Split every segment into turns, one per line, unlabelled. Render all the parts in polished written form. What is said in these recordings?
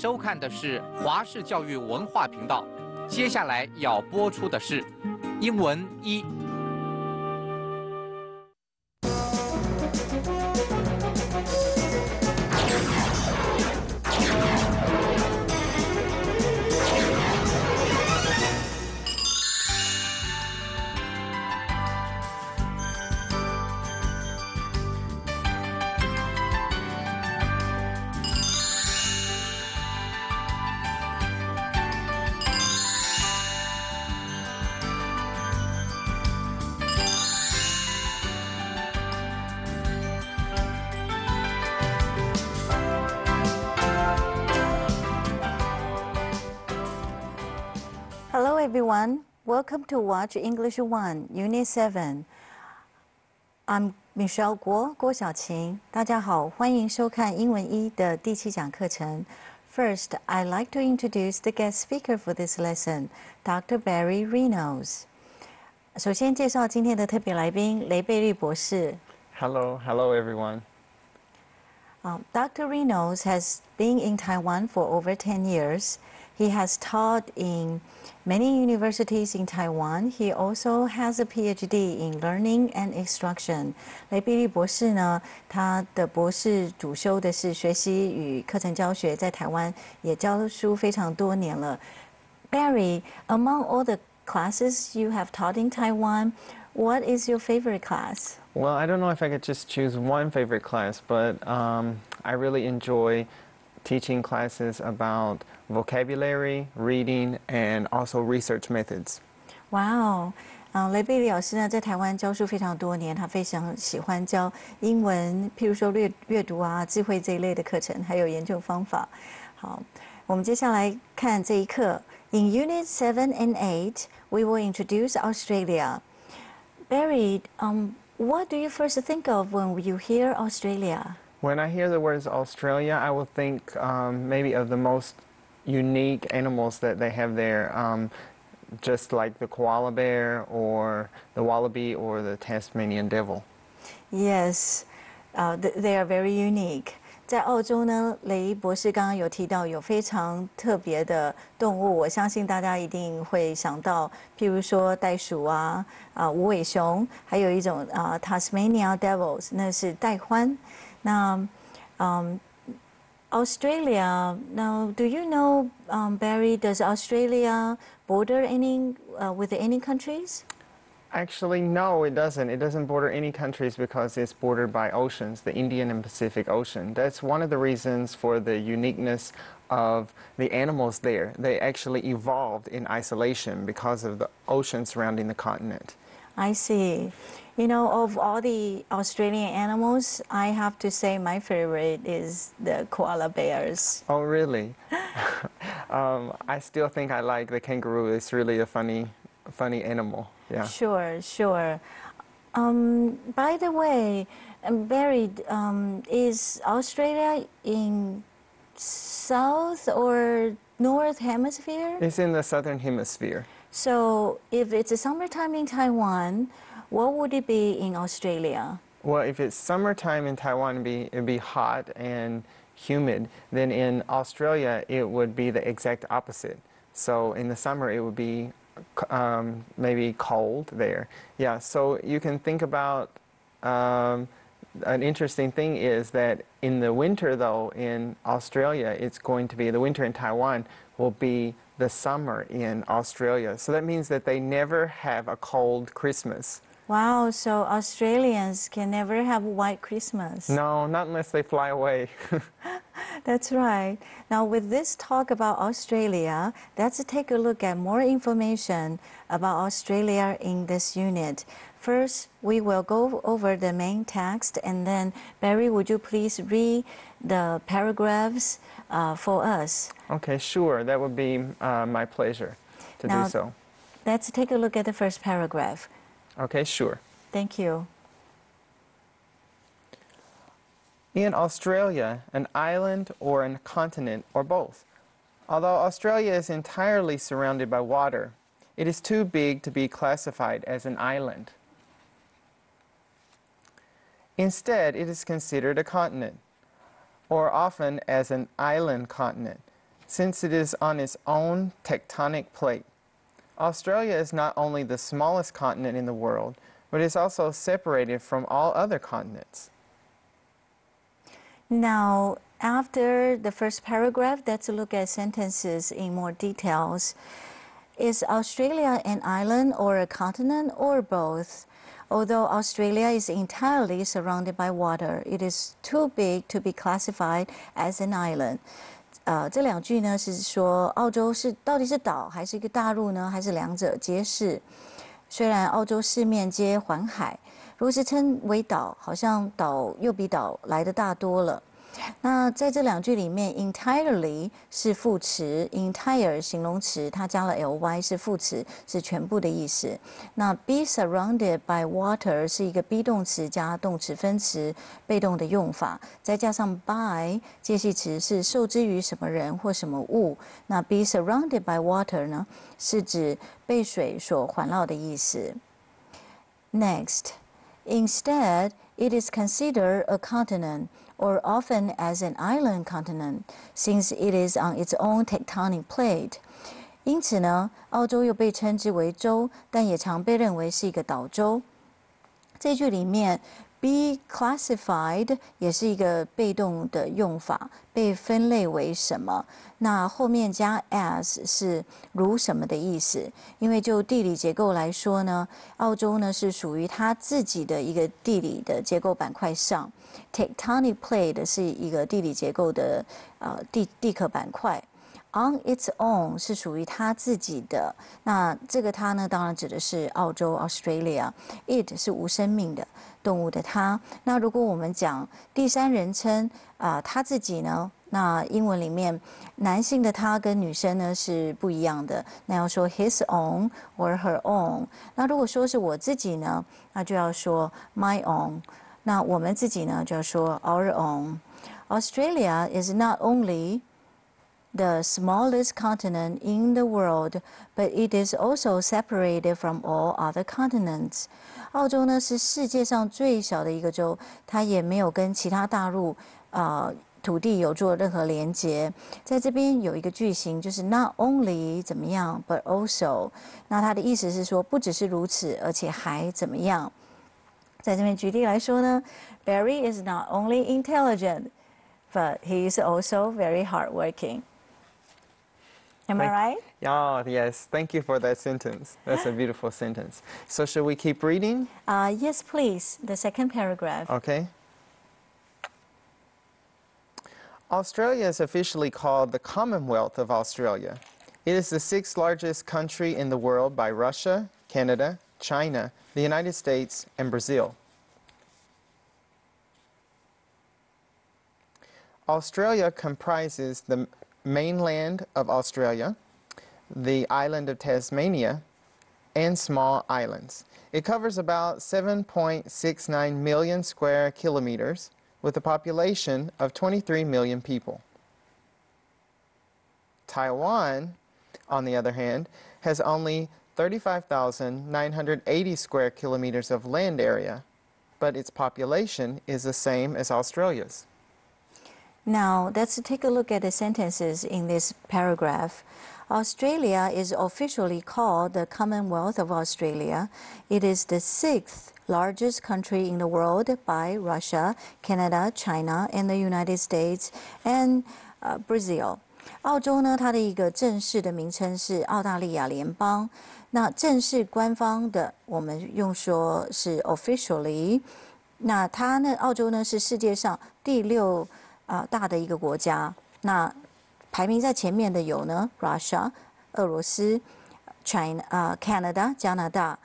收看的是华视教育文化频道。接下来要播出的是英文一。
Hello everyone, welcome to Watch English 1, Unit 7. I'm Michelle 郭晓晴，大家好，欢迎收看英文一的第7讲课程。First, I'd like to introduce the guest speaker for this lesson, Dr. Barry Reynolds. 首先介绍今天的特别来宾雷贝利博士。
Hello everyone.
Dr. Reynolds has been in Taiwan for over 10 years. He has taught in many universities in Taiwan. He also has a PhD in Learning and Instruction. 雷贝利博士呢，他的博士主修的是学习与课程教学，在台湾也教书非常多年了。Barry, among all the classes you have taught in Taiwan, what is your favorite class?
Well, I don't know if I could just choose one favorite class, but I really enjoy teaching classes about vocabulary, reading, and also research methods.
Wow. 雷贝利老师呢，在台湾教书非常多年，他非常喜欢教英文，譬如说阅读啊、智慧这一类的课程，还有研究方法。好，我们接下来看这一课。In Unit 7 and 8, we will introduce Australia. Barry, what do you first think of when you hear Australia?
When I hear the words Australia, I will think maybe of the most unique animals that they have there, just like the koala bear or the wallaby or the Tasmanian devil.
Yes, they are very unique. 在澳洲呢，雷博士刚刚有提到有非常特别的动物，我相信大家一定会想到，譬如说袋鼠啊、无尾熊，还有一种Tasmania devils， 那是袋獾。那Australia. Now, do you know, Barry? Does Australia border with any countries?
Actually, no, it doesn't. It doesn't border any countries because it's bordered by oceans, the Indian and Pacific Ocean. That's one of the reasons for the uniqueness of the animals there. They actually evolved in isolation because of the ocean surrounding the continent.
I see. You know, of all the Australian animals, I have to say my favorite is the koala bears.
Oh, really? I still think I like the kangaroo. It's really a funny animal. Yeah.
Sure. By the way, Barry, is Australia in South or North Hemisphere?
It's in the Southern Hemisphere.
So if it's a summertime in Taiwan, what would it be in Australia?
Well, if it's summertime in Taiwan, it'd be hot and humid. Then in Australia, it would be the exact opposite. So in the summer, it would be maybe cold there. Yeah, so you can think about an interesting thing is that in the winter, though, in Australia, it's going to be the winter in Taiwan will be the summer in Australia. So that means that they never have a cold Christmas.
Wow, so Australians can never have white Christmas.
No, not unless they fly away.
That's right. Now, with this talk about Australia, let's take a look at more information about Australia in this unit. First, we will go over the main text, and then, Barry, would you please read the paragraphs for us?
Okay, sure. That would be my pleasure to do so.
Let's take a look at the first paragraph.
Okay, sure.
Thank you.
In Australia, an island or a continent or both. Although Australia is entirely surrounded by water, it is too big to be classified as an island. Instead, it is considered a continent, or often as an island continent, since it is on its own tectonic plate. Australia is not only the smallest continent in the world, but is also separated from all other continents.
Now, after the first paragraph, let's look at sentences in more details. Is Australia an island or a continent or both? Although Australia is entirely surrounded by water, it is too big to be classified as an island. 这两句呢是说澳洲到底是岛还是一个大陆呢？还是两者皆是？虽然澳洲四面皆环海，如果是称为岛，好像岛又比岛来的大多了。那在这两句里面 ，entirely 是副词 ，entire 形容词，它加了 ly 是副词，是全部的意思。那 be surrounded by water 是一个 be 动词加动词分词，被动的用法，再加上 by 介系词是受之于什么人或什么物。那 be surrounded by water 呢，是指被水所环绕的意思。Next, instead, it is considered a continent, or often as an island continent, since it is on its own tectonic plate. 因此呢，澳洲又被称之为洲，但也常被认为是一个岛洲。这句里面 be classified 也是一个被动的用法，被分类为什么？那后面加 as 是如什么的意思？因为就地理结构来说呢，澳洲呢是属于它自己的一个地理的结构板块上 ，tectonic plate 是一个地理结构的地壳板块。On its own 是属于它自己的，那这个它呢，当然指的是澳洲 Australia。It 是无生命的动物的它。那如果我们讲第三人称他自己呢，那英文里面男性的他跟女生呢是不一样的，那要说 his own or her own。那如果说是我自己呢，那就要说 my own。那我们自己呢就要说 our own。Australia is not only the smallest continent in the world, but it is also separated from all other continents. 澳洲呢是世界上最小的一个州，它也没有跟其他大陆土地有做任何连结。在这边有一个句型，就是 not only 怎么样 ，but also。那它的意思是说，不只是如此，而且还怎么样。在这边举例来说呢 ，Barry is not only intelligent, but he is also very hardworking. Am I right?
Oh, yes. Thank you for that sentence. That's a beautiful sentence. So should we keep reading?
Yes, please. The second paragraph.
Okay. Australia is officially called the Commonwealth of Australia. It is the sixth largest country in the world by Russia, Canada, China, the United States, and Brazil. Australia comprises the mainland of Australia, the island of Tasmania, and small islands. It covers about 7.69 million square kilometers with a population of 23 million people. Taiwan, on the other hand, has only 35,980 square kilometers of land area, but its population is the same as Australia's.
Now, let's take a look at the sentences in this paragraph. Australia is officially called the Commonwealth of Australia. It is the sixth largest country in the world by Russia, Canada, China, and the United States, and Brazil. 澳洲呢，它的一个正式的名称是澳大利亚联邦。那正式官方的，我们用说是 officially。那它呢，澳洲呢是世界上第6大的一个国家。那排名在前面的有呢 ，Russia 俄罗斯 ，China Canada 加拿大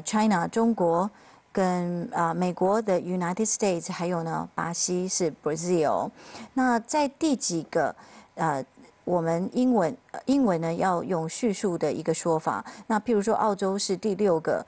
，China 中国跟美国的 United States， 还有呢巴西是 Brazil。那在第几个我们英文呢要用叙述的一个说法。那譬如说澳洲是第6个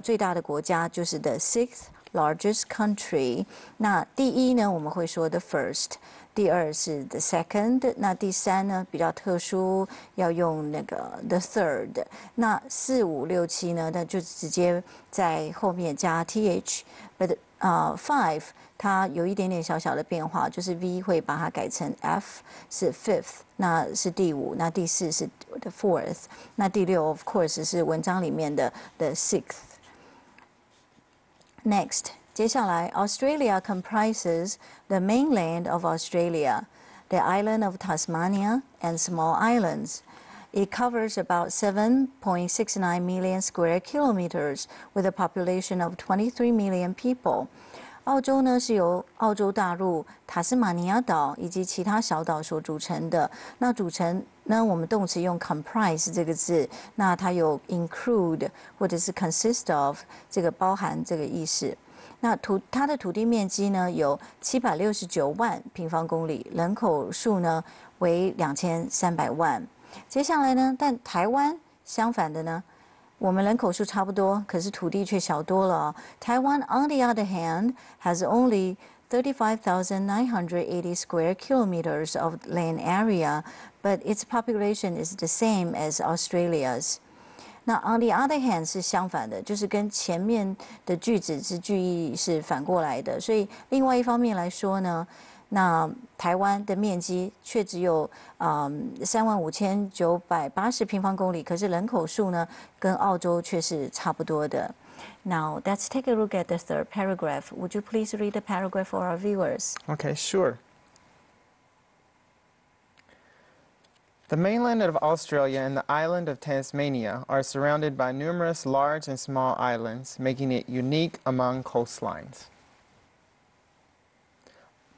最大的国家，就是 the sixth largest country。那第1呢我们会说 the first， 第2是 the second， 那第3呢比较特殊，要用那个 the third。那4、5、6、7呢，那就直接在后面加 th。But 5它有一点点小小的变化，就是 V 会把它改成 F 是 fifth， 那是第5，那第4是 the fourth， 那第6 of course 是文章里面的 the sixth。Next， 接下来 Australia comprises the mainland of Australia, the island of Tasmania, and small islands. It covers about 7.69 million square kilometers with a population of 23 million people. 澳洲呢是由澳洲大陆、塔斯马尼亚岛以及其他小岛所组成的。那组成呢，我们动词用 comprise 这个字，那它有 include 或者是 consist of 这个包含这个意思。那它的土地面积呢有769万平方公里，人口数呢为2300万。接下来呢，但台湾相反的呢，我们人口数差不多，可是土地却小多了哦。Taiwan, on the other hand, has only 35,980 square kilometers of land area, but its population is the same as Australia's. 那 on the other hand 是相反的，就是跟前面的句子之句意是反过来的。所以另外一方面来说呢，那台湾的面积却只有35980平方公里，可是人口数呢跟澳洲却是差不多的。Now let's take a look at the third paragraph. Would you please read the paragraph for our viewers?
Okay, sure. The mainland of Australia and the island of Tasmania are surrounded by numerous large and small islands, making it unique among coastlines.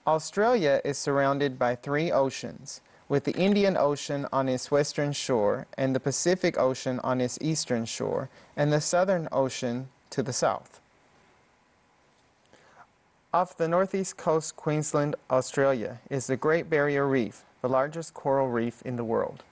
Australia is surrounded by 3 oceans, with the Indian Ocean on its western shore and the Pacific Ocean on its eastern shore, and the Southern Ocean to the south. Off the northeast coast of Queensland, Australia, is the Great Barrier Reef, the largest coral reef in the world.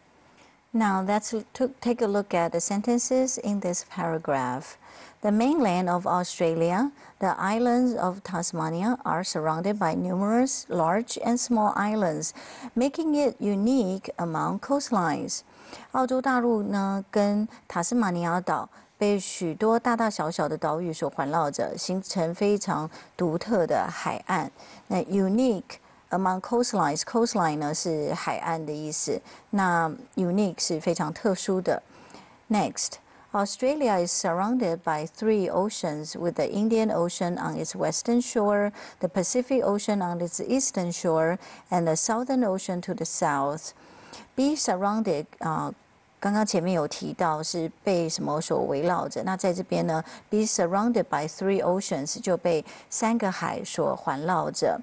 Now let's take a look at the sentences in this paragraph. The mainland of Australia, the islands of Tasmania, are surrounded by numerous large and small islands, making it unique among coastlines. 澳洲大陆呢，跟塔斯马尼亚岛被许多大大小小的岛屿所环绕着，形成非常独特的海岸。那 unique among coastlines, coastline 呢是海岸的意思，那 unique 是非常特殊的。Next, Australia is surrounded by 3 oceans, with the Indian Ocean on its western shore, the Pacific Ocean on its eastern shore, and the Southern Ocean to the south. Be surrounded 刚刚前面有提到是被什么所围绕着，那在这边呢 ，be surrounded by 3 oceans 就被3个海所环绕着。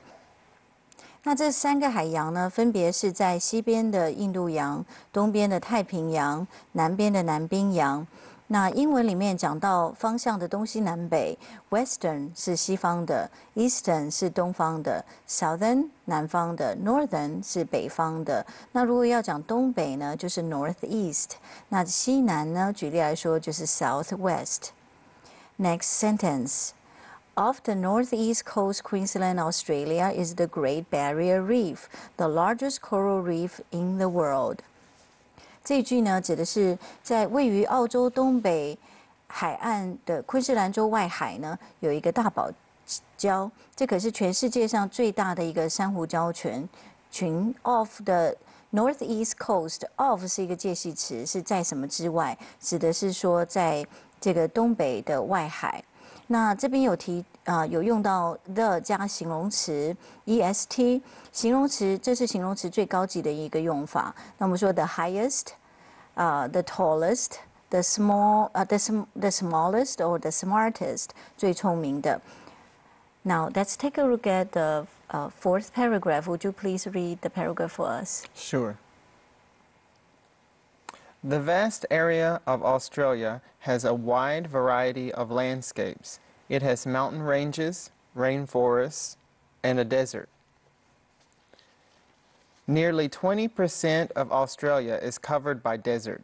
那这3个海洋呢，分别是在西边的印度洋、东边的太平洋、南边的南冰洋。那英文里面讲到方向的东西南北 ，Western 是西方的 ，Eastern 是东方的 ，Southern 南方的 ，Northern 是北方的。那如果要讲东北呢，就是 Northeast； 那西南呢，举例来说就是 Southwest。Next sentence. Off the northeast coast Queensland, Australia, is the Great Barrier Reef, the largest coral reef in the world. 这一句呢，指的是在位于澳洲东北海岸的昆士兰州外海呢，有一个大堡礁，这可是全世界上最大的一个珊瑚礁群。Off the northeast coast, off 是一个介系词，是在什么之外，指的是说在这个东北的外海。那这边有用到 the 加形容词 est， 形容词这是形容词最高级的一个用法。那我们说 the highest, the tallest, the smallest or the smartest 最聪明的。Now let's take a look at the 4th paragraph. Would you please read the paragraph for us?
Sure. The vast area of Australia has a wide variety of landscapes. It has mountain ranges, rainforests, and a desert. Nearly 20% of Australia is covered by desert.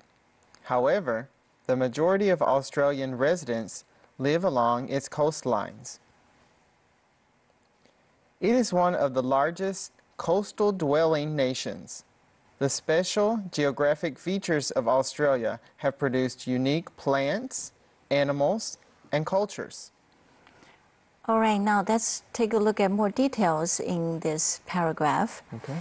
However, the majority of Australian residents live along its coastlines. It is one of the largest coastal dwelling nations. The special geographic features of Australia have produced unique plants, animals, and cultures.
All right, now let's take a look at more details in this paragraph.
Okay.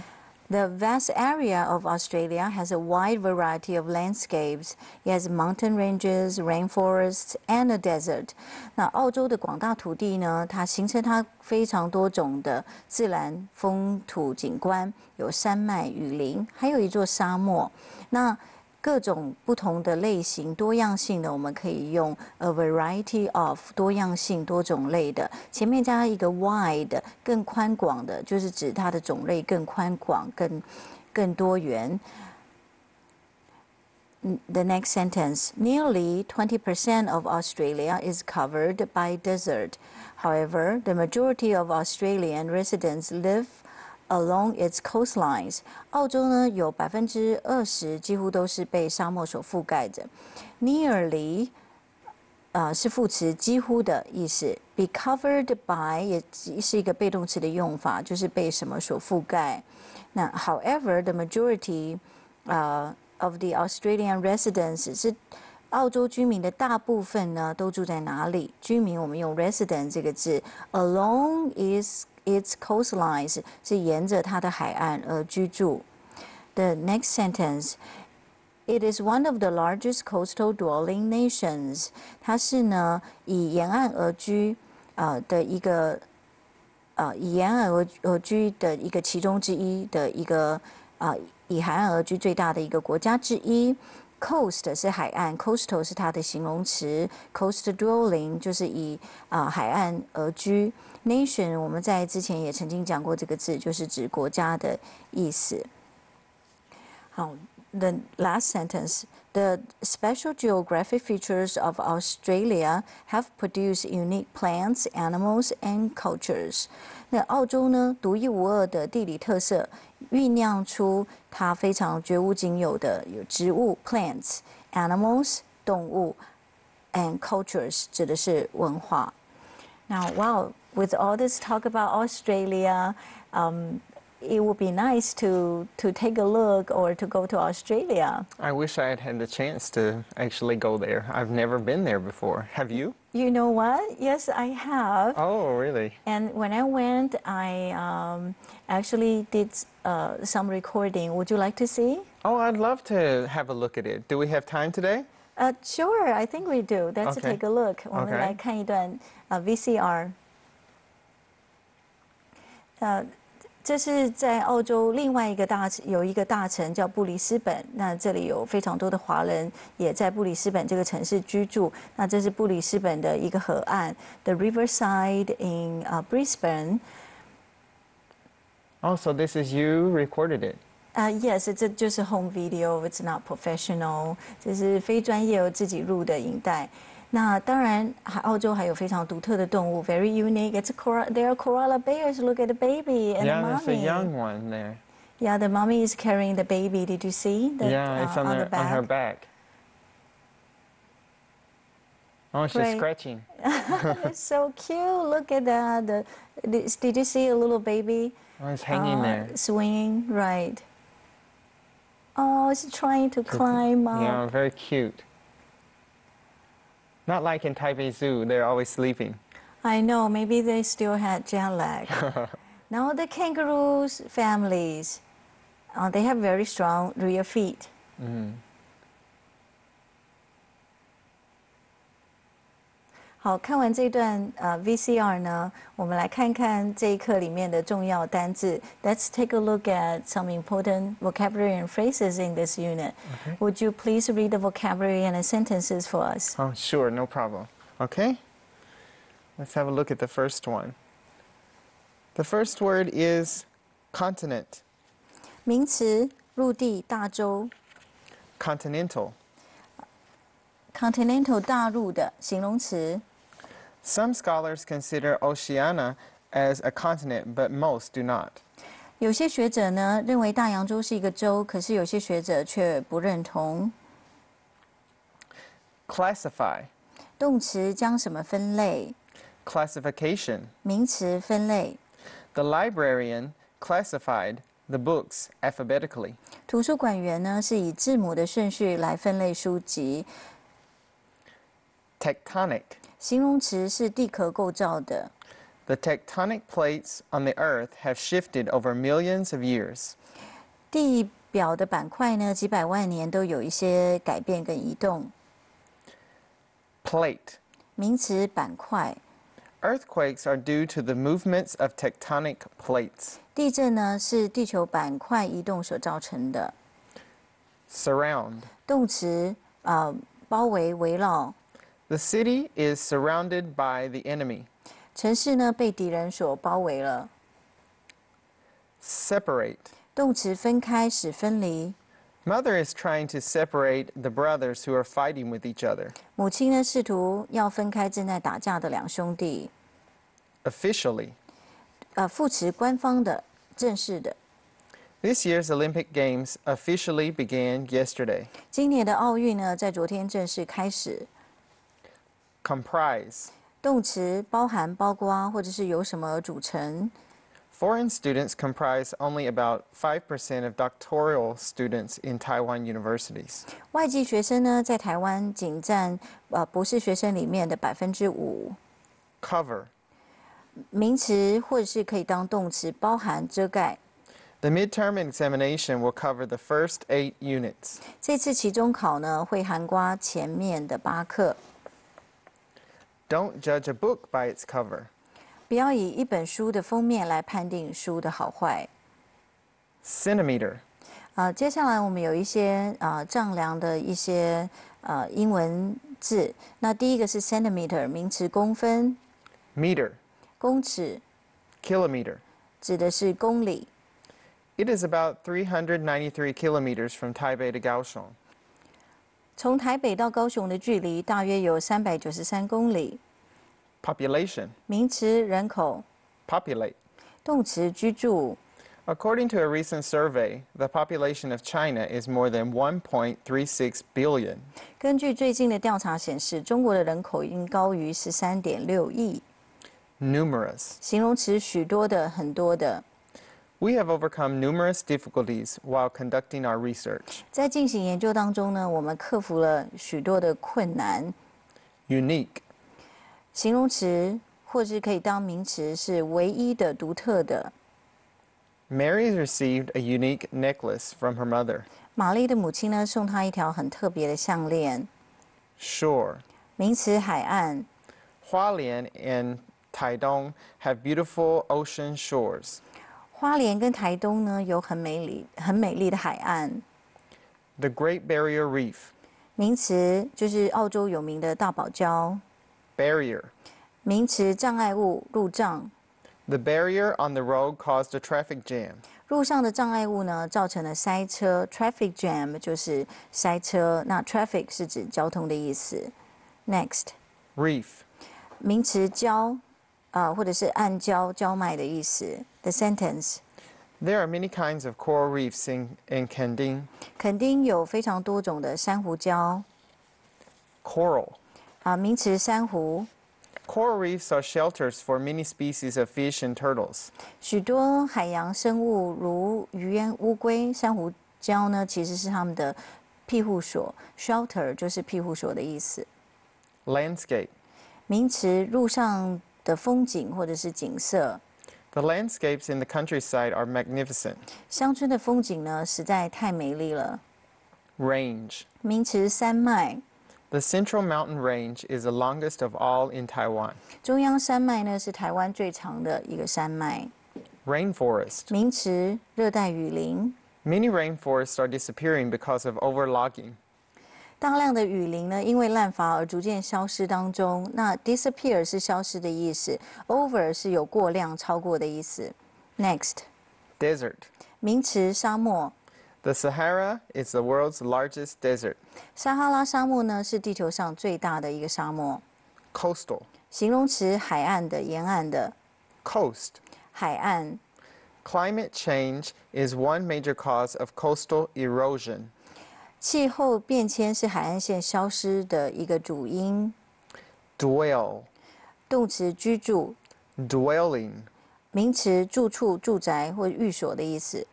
The vast area of Australia has a wide variety of landscapes. It has mountain ranges, rainforests, and a desert. 那澳洲的广大土地呢，它形成它非常多种的自然风土景观，有山脉、雨林，还有一座沙漠。那各种不同的类型、多样性的，我们可以用 a variety of 多样性、多种类的，前面加一个 wide 更宽广的，就是指它的种类更宽广、更多元。The next sentence: Nearly 20% of Australia is covered by desert. However, the majority of Australian residents live along its coastlines. 澳洲呢有20%几乎都是被沙漠所覆盖着。Nearly 是副词几乎的意思 ，be covered by 也是一个被动词的用法，就是被什么所覆盖。那 however the majority of the Australian residents 是澳洲居民的大部分呢都住在哪里？居民我们用 resident 这个字 ，along its coastlines 是沿着它的海岸而居住。The next sentence. It is one of the largest coastal dwelling nations. 它是呢以沿岸而居的一个以沿岸而居的一个其中之一的一个以海岸而居最大的一个国家之一。Coast 是海岸 ，coastal 是它的形容词 ，coastal dwelling 就是以海岸而居。Nation 我们在之前也曾经讲过这个字，就是指国家的意思。好。The last sentence, the special geographic features of Australia have produced unique plants, animals, and cultures. 那澳洲呢，独一无二的地理特色，酝酿出它非常绝无仅有的有植物 plants, animals 动物 and cultures 指的是文化。Now, wow, with all this talk about Australia, it would be nice to take a look or to go to Australia.
I wish I had had the chance to actually go there. I've never been there before. Have you?
You know what? Yes, I have.
Oh, really?
And when I went, I actually did some recording. Would you like to see?
Oh, I'd love to have a look at it. Do we have time today?
Sure, I think we do. Let's
Okay.
take a look. 我们
Okay.
来看一段VCR。这是在澳洲另外有一个大城叫布里斯本，那这里有非常多的华人也在布里斯本这个城市居住。那这是布里斯本的一个河岸 ，the riverside in Brisbane.
Oh, so this is you recorded it.
Yes, 这就是 home video. It's not professional. 这是非专业，我自己录的影带。那当然，澳洲还有非常独特的动物 ，very unique. There are koala bears. Look at the baby and
Yeah,
the
there's a
mommy.
young one there.
Yeah, the mommy is carrying the baby. Did you see?
Yeah, it's on
the back.
on her back. Oh, she's
Right.
scratching.
It's so cute. Look at that. Did you see a little baby?
Oh, it's hanging there.
Swinging, right. Oh, it's trying to climb up.
Yeah, very cute. Not like in Taipei Zoo, they're always sleeping.
I know, maybe they still had jet lag. Now the kangaroos families, they have very strong rear feet.
Mm.
好，看完这段VCR 呢，我们来看看这一课里面的重要单字。Let's take a look at some important vocabulary and phrases in this unit.
Okay.
Would you please read the vocabulary and the sentences for us?
Oh, sure, no problem. Okay? Let's have a look at the first one. The first word is continent.
名词，陆地、大洲
Continental.
，continental 大陆的形容词。
Some scholars consider Oceania as a continent, but most do not.
有些学者呢认为大洋洲是一个洲，可是有些学者却不认同。
Classify.
动词将什么分类？
Classification.
名词分类。
The librarian classified the books alphabetically.
图书馆员呢是以字母的顺序来分类书籍。
Tectonic.
形容词是地壳构造的。
The tectonic plates on the Earth have shifted over millions of years.
地表的板块呢，几百万年都有一些改变跟移动。
Plate.
名词板块，
Earthquakes are due to the movements of tectonic plates.
地震呢是地球板块移动所造成的。
Surround.
动词包围围绕，
The city is surrounded by the enemy.
城市呢被敌人所包围了。
Separate.
动词分开使分离，
Mother is trying to separate the brothers who are fighting with each other.
母亲呢试图要分开正在打架的两兄弟。
Officially.
副词官方的、正式的。
This year's Olympic Games officially began yesterday.
今年的奥运呢在昨天正式开始。
Comprise.
动词包含、包括或者是由什么而组成。
Foreign students comprise only about 5% of doctoral students in Taiwan universities.
外籍学生呢在台湾仅占博士学生里面的5%。
Cover.
名词或者是可以当动词，包含、遮盖。
The midterm examination will cover the first 8 units.
这次期中考呢会涵盖前面的8课。
Don't judge a book by its cover.
不要以一本书的封面来判定书的好坏。
Centimeter.
接下来我们有一些丈量的一些英文字。那第一个是 centimeter， 名词公分。
Meter.
公尺
Kilometer.
指的是公里。
It is about 393 kilometers from Taipei to Kaohsiung.
从台北到高雄的距离大约有393公里。
Population.
名词人口，
Populate.
动词居住。
According to a recent survey, the population of China is more than 1.36 billion.
根据最近的调查显示，中国的人口已经高于13.6亿。
Numerous.
形容词许多的、很多的。
We have overcome numerous difficulties while conducting our research.
在进行研究当中呢，我们克服了许多的困难。
Unique.
形容词或是可以当名词，是唯一的、独特的。
Mary received a unique necklace from her mother.
玛丽的母亲呢，送她一条很特别的项链。
Shore.
名词海岸。
Hualien and Taidong have beautiful ocean shores.
花莲跟台东呢有很美丽的海岸。
The Great Barrier Reef.
名词就是澳洲有名的大堡礁。
Barrier.
名词障碍物、路障。
The barrier on the road caused a traffic jam.
路上的障碍物呢造成了塞车 ，traffic jam 就是塞车。那 traffic 是指交通的意思。Next.
Reef.
名词礁或者是暗礁、礁脉的意思。The sentence.
There are many kinds of coral reefs in Kending.
垦丁有非常多种的珊瑚礁。
Coral.
名词珊瑚。
Coral reefs are shelters for many species of fish and turtles.
许多海洋生物如鱼鳢、乌龟、珊瑚礁呢，其实是它们的庇护所。Shelter 就是庇护所的意思。
Landscape.
名词路上的风景或者是景色。
The landscapes in the countryside are magnificent.
乡村的风景呢，实在太美丽了。
Range.
名词山脉。
The Central Mountain Range is the longest of all in Taiwan.
中央山脉呢是台湾最长的一个山脉。
Rainforest.
名词热带雨林。
Many rainforests are disappearing because of overlogging.
大量的雨林呢，因为滥伐而逐渐消失当中。那 disappear 是消失的意思 ，over 是有过量、超过的意思。Next.
Desert.
名词沙漠。
The Sahara is the world's largest desert.
撒哈拉沙漠呢是地球上最大的一个沙漠。
Coastal.
形容词海岸的、沿岸的。
Coast.
海岸。
Climate change is one major cause of coastal erosion.
气候变迁是海岸线消失的一个主因。
Dwell.
动词居住。
Dwelling.
名词住处、住宅或寓所的意思。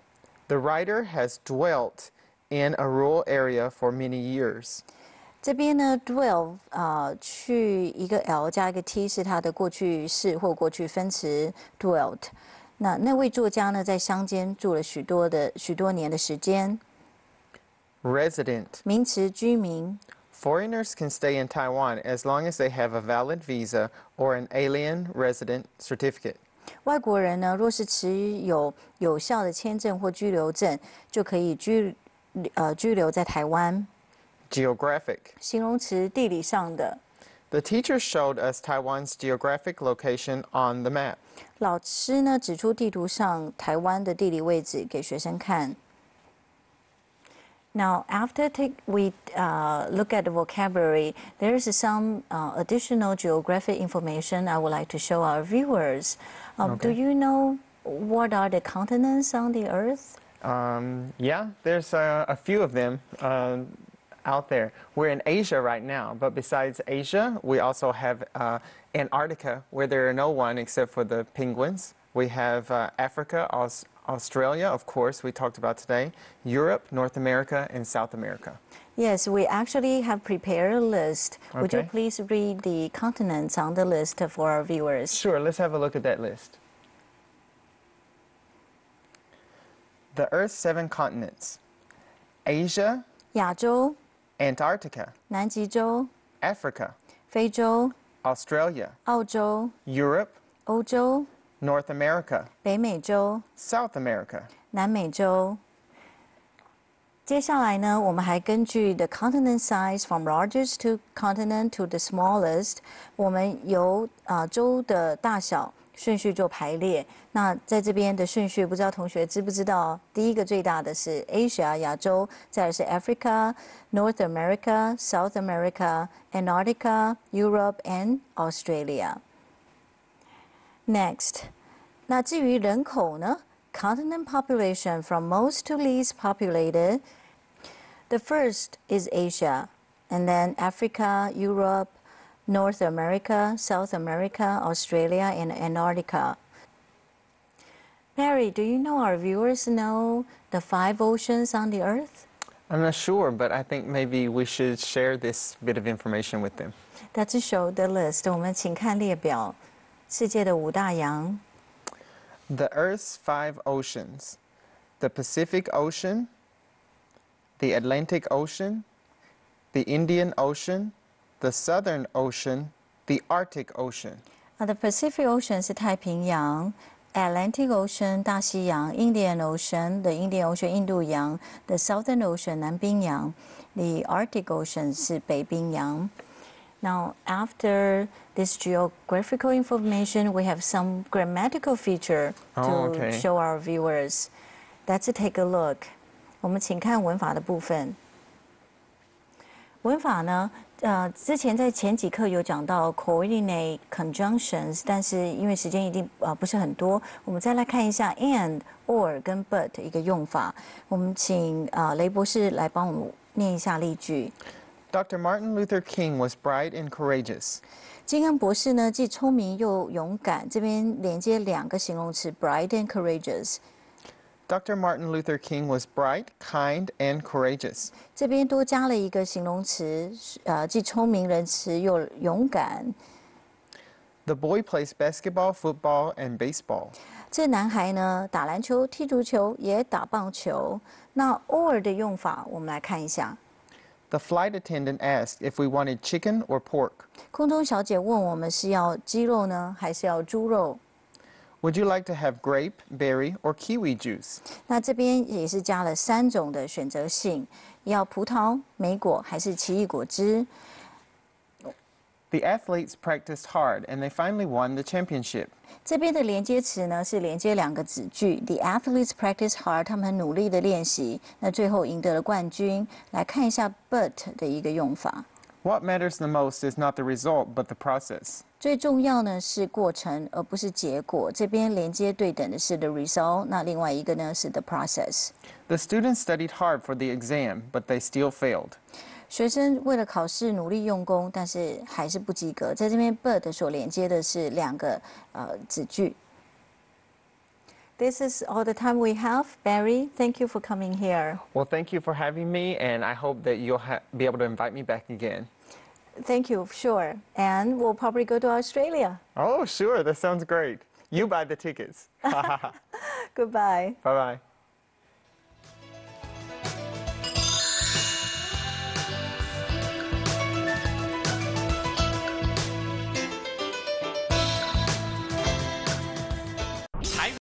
The writer has dwelt in a rural area for many years.
这边呢 dwell 去一个 l 加一个 t 是它的过去式或过去分词 dwelt。那位作家呢在乡间住了许多年的时间。
Resident.
名词居民。
Foreigners can stay in Taiwan as long as they have a valid visa or an alien resident certificate.
外国人呢，若是持有有效的签证或居留证，就可以居留在台湾。
Geographic.
形容词地理上的。
The teacher showed us Taiwan's geographic location on the map.
老师呢指出地图上台湾的地理位置给学生看。Now, after we look at the vocabulary, there is some additional geographic information I would like to show our viewers. Do you know what are the continents on the Earth?
Yeah, there's a few of them out there. We're in Asia right now, but besides Asia, we also have Antarctica, where there are no one except for the penguins. We have Africa, Australia, of course, we talked about today, Europe, North America, and South America.
Yes, we actually have prepared a list.
Okay.
Would you please read the continents on the list for our viewers?
Sure, let's have a look at that list. The Earth's 7 continents: Asia,
亚洲、
Antarctica,
南极洲、
Africa,
非洲、
Australia,
澳洲、
Europe,
欧洲、
North America,
北美洲、
South America.
南美洲。接下来呢，我们还根据 the continent size from largest to continent to the smallest， 我们由洲的大小顺序做排列。那在这边的顺序，不知道同学知不知道？第一个最大的是 Asia 亚洲，再来是 Africa, North America, South America, Antarctica, Europe and Australia. Next， 那至于人口呢 ？Continent population from most to least populated. The first is Asia, and then Africa, Europe, North America, South America, Australia, and Antarctica. Mary, do you know our viewers know the 5 oceans on the Earth?
I'm not sure, but I think maybe we should share this bit of information with them.
Let's show the list. 我们请看列表，世界的5大洋。
The Earth's 5 oceans: the Pacific Ocean, the Atlantic Ocean, the Indian Ocean, the Southern Ocean, the Arctic Ocean.
The Pacific Ocean 是太平洋。Atlantic Ocean 大西洋 ，Indian Ocean the Indian Ocean 印度洋 ，the Southern Ocean 南冰洋 ，the Arctic Ocean 是北冰洋。Now, after this geographical information, we have some grammatical feature to show our viewers. Let's take a look. 我们请看文法的部分。文法呢？之前在前几课有讲到 coordinate conjunctions， 但是因为时间一定不是很多，我们再来看一下 and、or 跟 but 一个用法。我们请雷博士来帮我们念一下例句。
Dr. Martin Luther King was bright and courageous.
金恩博士呢，既聪明又勇敢。这边连接2个形容词 bright and courageous。Dr.
Martin Luther King was bright, kind, and courageous.
这边多加了一个形容词，既聪明仁慈又勇敢。
The boy plays basketball, football, and baseball.
这男孩呢，打篮球、踢足球，也打棒球。那 or 的用法，我们来看一下。
The flight attendant asked if we wanted chicken or pork.
空中小姐问我们是要鸡肉呢，还是要猪肉？
Would you like to have grape, berry, or kiwi juice?
那这边也是加了3种的选择性，要葡萄、莓果还是奇异果汁？
The athletes practiced hard and they finally won the championship.
这边的连接词呢是连接2个子句 ，The athletes practice hard， 他们很努力的练习，那最后赢得了冠军。来看一下 but 的一个用法。
What matters the most is not the result, but the process.
最重要呢是过程，而不是结果。这边连接对等的是 the result， 那另外一个呢是 the process。
The students studied hard for the exam, but they still failed.
学生为了考试努力用功，但是还是不及格。在这边 but 所连接的是2个子句。this is all the time we have. Barry, thank you for coming here.
Well, thank you for having me, and I hope that you'll be able to invite me back again.
Thank you, sure. And we'll probably go to Australia.
Oh, sure. That sounds great. You buy the tickets.
Goodbye.
Bye-bye.